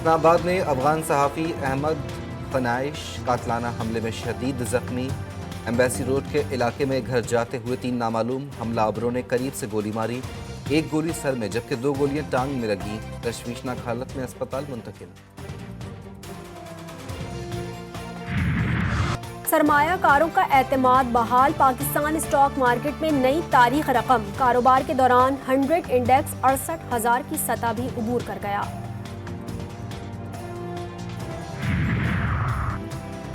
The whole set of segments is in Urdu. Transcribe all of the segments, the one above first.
اسلام آباد میں افغان صحافی احمد فنائش قاتلانہ حملے میں شدید زخمی۔ ایمبیسی روڈ کے علاقے میں گھر جاتے ہوئے 3 نامعلوم حملہ آوروں نے قریب سے گولی ماری، 1 گولی سر میں جبکہ 2 گولیاں ٹانگ میں لگیں، تشویشناک حالت میں اسپتال منتقل۔ سرمایہ کاروں کا اعتماد بحال، پاکستان اسٹاک مارکیٹ میں نئی تاریخ رقم، کاروبار کے دوران 100 انڈیکس 68,000 کی سطح بھی عبور کر گیا۔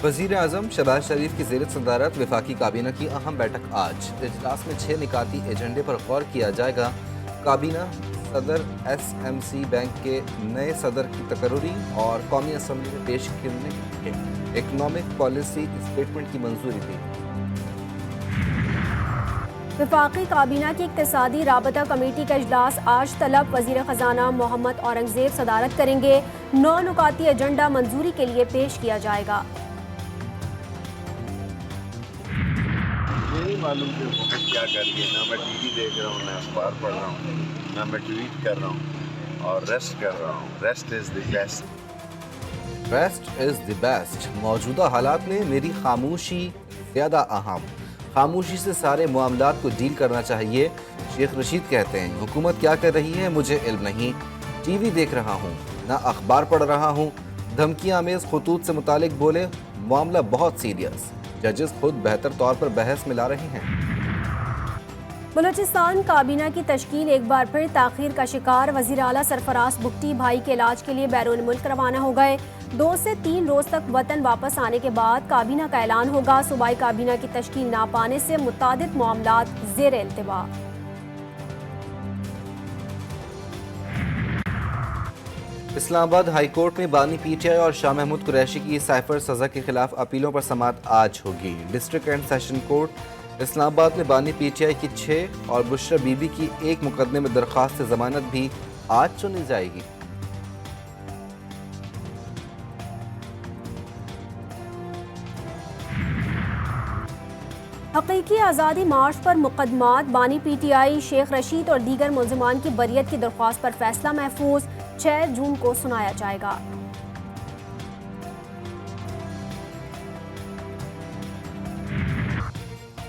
وزیر اعظم شہباز شریف کی زیر صدارت وفاقی کابینہ کی اہم بیٹھک آج، اجلاس میں 6 نکاتی ایجنڈے پر غور کیا جائے گا۔ کابینہ صدر ایس ایم سی بینک کے نئے صدر کی تقرری اور قومی اسمبلی میں پیش کرنے کے اکنامک پالیسی اسٹیٹمنٹ کی منظوری دی۔ وفاقی کابینہ کی اقتصادی رابطہ کمیٹی کا اجلاس آج طلب، وزیر خزانہ محمد اورنگزیب صدارت کریں گے۔ 9 نکاتی ایجنڈا منظوری کے لیے پیش کیا جائے گا۔ نہیں معلوم کہ حکومت کیا کر رہی ہے، نہ میں ٹی وی دیکھ رہا ہوں، نہ اخبار پڑھ رہا ہوں، نہ میں ٹویٹ کر رہا ہوں اور ریسٹ کر رہا ہوں۔ Rest is the best. Rest is the best. موجودہ حالات میں میری خاموشی زیادہ اہم، خاموشی سے سارے معاملات کو ڈیل کرنا چاہیے۔ شیخ رشید کہتے ہیں حکومت کیا کر رہی ہے مجھے علم نہیں، ٹی وی دیکھ رہا ہوں، نہ اخبار پڑھ رہا ہوں۔ دھمکیاں آمیز خطوط سے متعلق بولے، معاملہ بہت سیریس، ججز خود بہتر طور پر بحث میں لا رہے ہیں۔ بلوچستان کابینہ کی تشکیل ایک بار پھر تاخیر کا شکار، وزیر اعلیٰ سرفراز بگٹی بھائی کے علاج کے لیے بیرون ملک روانہ ہو گئے۔ 2 سے 3 روز تک وطن واپس آنے کے بعد کابینہ کا اعلان ہوگا۔ صوبائی کابینہ کی تشکیل نہ پانے سے متعدد معاملات زیر التوا۔ اسلام آباد ہائی کورٹ میں بانی پی ٹی آئی اور شاہ محمود قریشی کی سائفر سزا کے خلاف اپیلوں پر سماعت آج ہوگی۔ ڈسٹرکٹ اینڈ سیشن کورٹ اسلام آباد میں بانی پی ٹی آئی کی 6 اور بشرا بی بی کی 1 مقدمے میں درخواست ضمانت بھی آج سنی جائے گی۔ حقیقی آزادی مارچ پر مقدمات، بانی P T I, Sheikh Rashid اور دیگر ملزمان کی بریت کی درخواست پر فیصلہ محفوظ، 6 جون کو سنایا جائے گا۔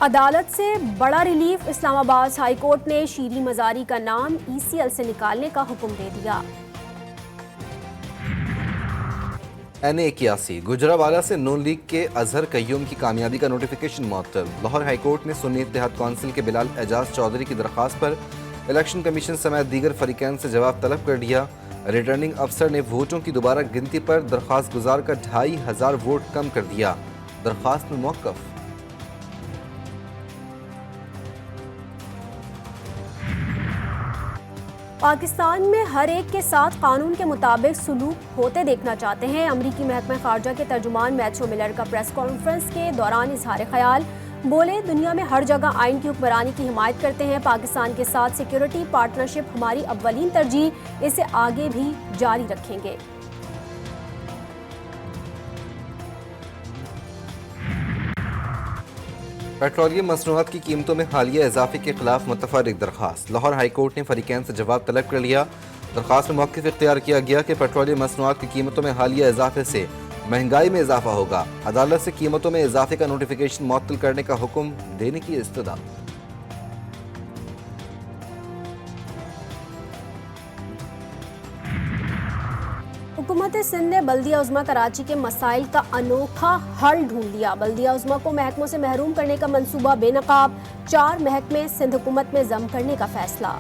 عدالت سے بڑا ریلیف، اسلام آباد ہائی کورٹ نے شیریں مزاری کا نام ای سی ایل سے نکالنے کا حکم دے دیا۔ این اے 81 گجرانوالہ سے نون لیگ کے اظہر قیوم کی کامیابی کا نوٹیفیکیشن معطل۔ لاہور ہائی کورٹ نے سنی اتحاد کونسل کے بلال اعجاز چودھری کی درخواست پر الیکشن کمیشن سمیت دیگر فریقین سے جواب طلب کر لیا۔ ریٹرننگ افسر نے ووٹوں کی دوبارہ گنتی پر درخواست گزار کا 2500 ووٹ کم کر دیا، درخواست میں موقف۔ پاکستان میں ہر ایک کے ساتھ قانون کے مطابق سلوک ہوتے دیکھنا چاہتے ہیں، امریکی محکمہ خارجہ کے ترجمان میتھیو ملر کا پریس کانفرنس کے دوران اظہار خیال، بولے دنیا میں ہر جگہ آئین کی حکمرانی کی حمایت کرتے ہیں، پاکستان کے ساتھ سیکیورٹی پارٹنرشپ ہماری اولین ترجیح، اسے آگے بھی جاری رکھیں گے۔ پیٹرولیم مصنوعات کی قیمتوں میں حالیہ اضافے کے خلاف متفرق درخواست، لاہور ہائی کورٹ نے فریقین سے جواب طلب کر لیا۔ درخواست میں موقف اختیار کیا گیا کہ پیٹرولیم مصنوعات کی قیمتوں میں حالیہ اضافے سے مہنگائی میں اضافہ ہوگا، عدالت سے قیمتوں میں اضافے کا نوٹیفیکیشن معطل کرنے کا حکم دینے کی استدعا۔ حکومت سندھ نے بلدیہ عظمیٰ کراچی کے مسائل کا انوکھا حل ڈھونڈ لیا، بلدیہ عظمیٰ کو محکموں سے محروم کرنے کا منصوبہ بے نقاب، 4 محکمے سندھ حکومت میں ضم کرنے کا فیصلہ۔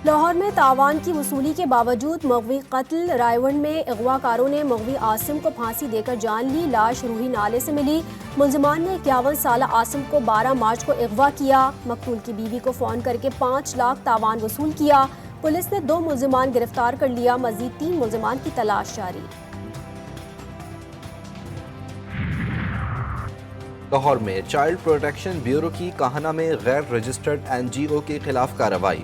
لاہور میں تاوان کی وصولی کے باوجود مغوی قتل، رائے میں اغوا کاروں نے مغوی عاصم کو پھانسی دے کر جان لی، لاش روہی نالے سے ملی، ملزمان نے 51 سالہ عاصم کو 12 مارچ کو اغوا کیا، مقتول کی بیوی کو فون کر کے 5 لاکھ تاوان وصول کیا، پولیس نے 2 ملزمان گرفتار کر لیا، مزید 3 ملزمان کی تلاش جاری۔ لاہور میں چائلڈ پروٹیکشن بیورو کی کاہنہ میں غیر رجسٹرڈ این جی او کے خلاف کارروائی،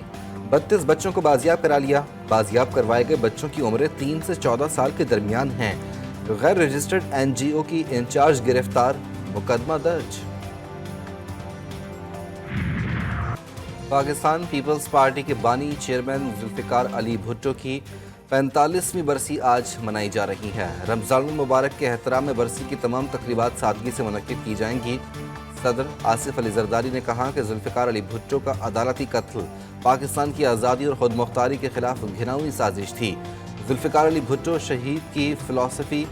32 بچوں کو بازیاب کرا لیا، بازیاب کروائے گئے بچوں کی عمریں 3 سے 14 سال کے درمیان ہیں، غیر رجسٹرڈ این جی او کی انچارج گرفتار، مقدمہ درج۔ پاکستان پیپلز پارٹی کے بانی چیئرمین ذوالفقار علی بھٹو کی 45ویں برسی آج منائی جا رہی ہے۔ رمضان المبارک کے احترام میں برسی کی تمام تقریبات سادگی سے منعقد کی جائیں گی۔ صدر آصف علی زرداری نے کہا کہ ذوالفقار علی بھٹو کا عدالتی قتل پاکستان کی آزادی اور خود مختاری کے خلاف گھناؤنی سازش تھی۔ ذوالفقار علی بھٹو شہید کی فلسفی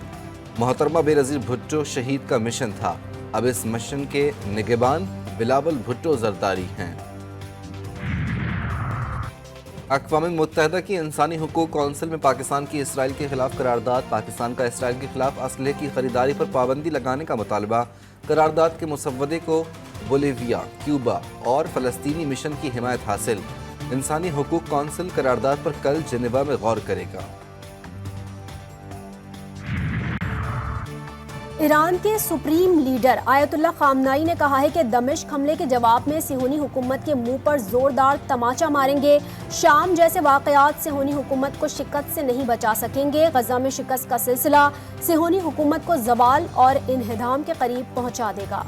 محترمہ بے نظیر بھٹو شہید کا مشن تھا۔ اب اس مشن کے نگہبان بلاول بھٹو زرداری ہیں۔ اقوام متحدہ کی انسانی حقوق کونسل میں پاکستان کی اسرائیل کے خلاف قرارداد۔ پاکستان کا اسرائیل کے خلاف اسلحے کی خریداری پر پابندی لگانے کا مطالبہ۔ قرارداد کے مسودے کو بولیویا، کیوبا اور فلسطینی مشن کی حمایت حاصل۔ انسانی حقوق کونسل قرارداد پر کل جنیوا میں غور کرے گا۔ ایران کے سپریم لیڈر آیت اللہ خامنائی نے کہا ہے کہ دمشق حملے کے جواب میں صہیونی حکومت کے منہ پر زوردار تماچا ماریں گے۔ شام جیسے واقعات صہیونی حکومت کو شکست سے نہیں بچا سکیں گے۔ غزہ میں شکست کا سلسلہ صہیونی حکومت کو زوال اور انہدام کے قریب پہنچا دے گا۔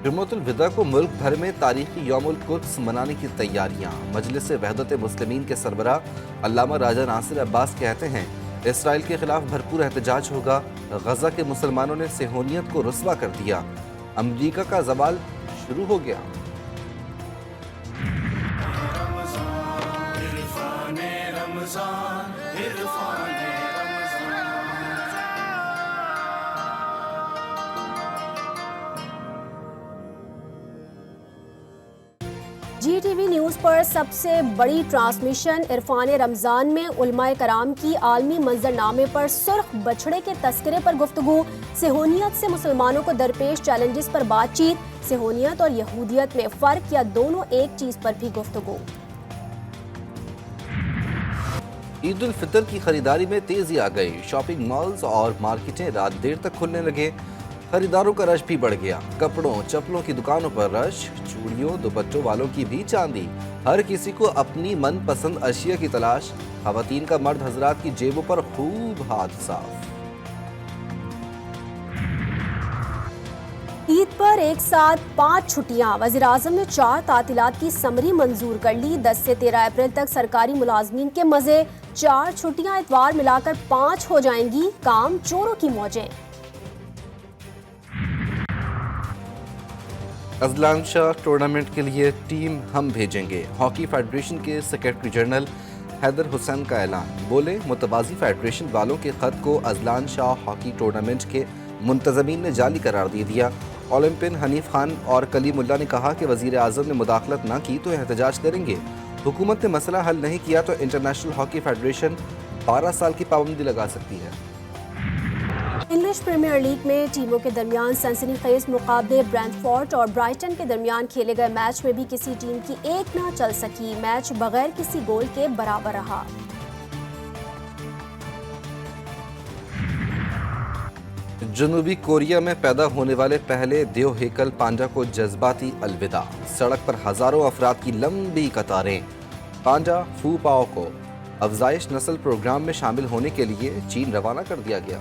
جمعۃ الوداع کو ملک بھر میں تاریخی یوم القدس منانے کی تیاریاں۔ مجلس وحدت مسلمین کے سربراہ علامہ راجہ ناصر عباس کہتے ہیں اسرائیل کے خلاف بھرپور احتجاج ہوگا۔ غزہ کے مسلمانوں نے صہیونیت کو رسوا کر دیا۔ امریکہ کا زوال شروع ہو گیا۔ جی ٹی وی نیوز پر سب سے بڑی ٹرانسمیشن عرفان رمضان میں علماء کرام کی عالمی منظرنامے پر سرخ بچھڑے کے تذکرے پر گفتگو۔ صہیونیت سے مسلمانوں کو درپیش چیلنجز پر بات چیت۔ صہیونیت اور یہودیت میں فرق یا دونوں ایک چیز پر بھی گفتگو۔ عید الفطر کی خریداری میں تیزی آ گئی۔ شاپنگ مالز اور مارکیٹیں رات دیر تک کھلنے لگے۔ خریداروں کا رش بھی بڑھ گیا۔ کپڑوں چپلوں کی دکانوں پر رش، چوڑیوں دوپٹوں والوں کی بھی چاندی۔ ہر کسی کو اپنی من پسند اشیاء کی تلاش۔ خواتین کا مرد حضرات کی جیبوں پر خوب ہاتھ صاف۔ عید پر ایک ساتھ 5 چھٹیاں۔ وزیراعظم نے 4 تعطیلات کی سمری منظور کر لی۔ 10 سے 13 اپریل تک سرکاری ملازمین کے مزے۔ 4 چھٹیاں اتوار ملا کر 5 ہو جائیں گی۔ کام چوروں کی موجیں۔ اذلان شاہ ٹورنامنٹ کے لیے ٹیم ہم بھیجیں گے۔ ہاکی فیڈریشن کے سیکرٹری جنرل حیدر حسین کا اعلان۔ بولے متبازی فیڈریشن والوں کے خط کو اذلان شاہ ہاکی ٹورنامنٹ کے منتظمین نے جعلی قرار دے دیا۔ اولمپین حنیف خان اور کلیم اللہ نے کہا کہ وزیر اعظم نے مداخلت نہ کی تو احتجاج کریں گے۔ حکومت نے مسئلہ حل نہیں کیا تو انٹرنیشنل ہاکی فیڈریشن 12 سال کی پابندی لگا سکتی ہے۔ انگلش پریمیئر لیگ میں ٹیموں کے درمیان سنسنی خیز مقابلے۔ برینٹ فورڈ اور برائٹن کے درمیان کھیلے گئے میچ میں بھی کسی ٹیم کی ایک نہ چل سکی۔ میچ بغیر کسی گول کے برابر رہا۔ جنوبی کوریا میں پیدا ہونے والے پہلے دیو ہیکل پانڈا کو جذباتی الوداع۔ سڑک پر ہزاروں افراد کی لمبی قطاریں۔ پانڈا فو پاؤ کو افزائش نسل پروگرام میں شامل ہونے کے لیے چین روانہ کر دیا گیا۔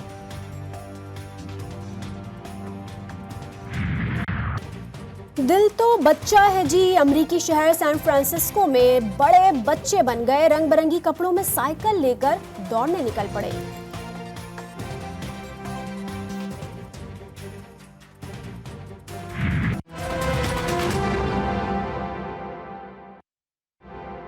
دل تو بچہ ہے جی۔ امریکی شہر سان فرانسسکو میں بڑے بچے بن گئے۔ رنگ برنگی کپڑوں میں سائیکل لے کر دوڑنے نکل پڑے۔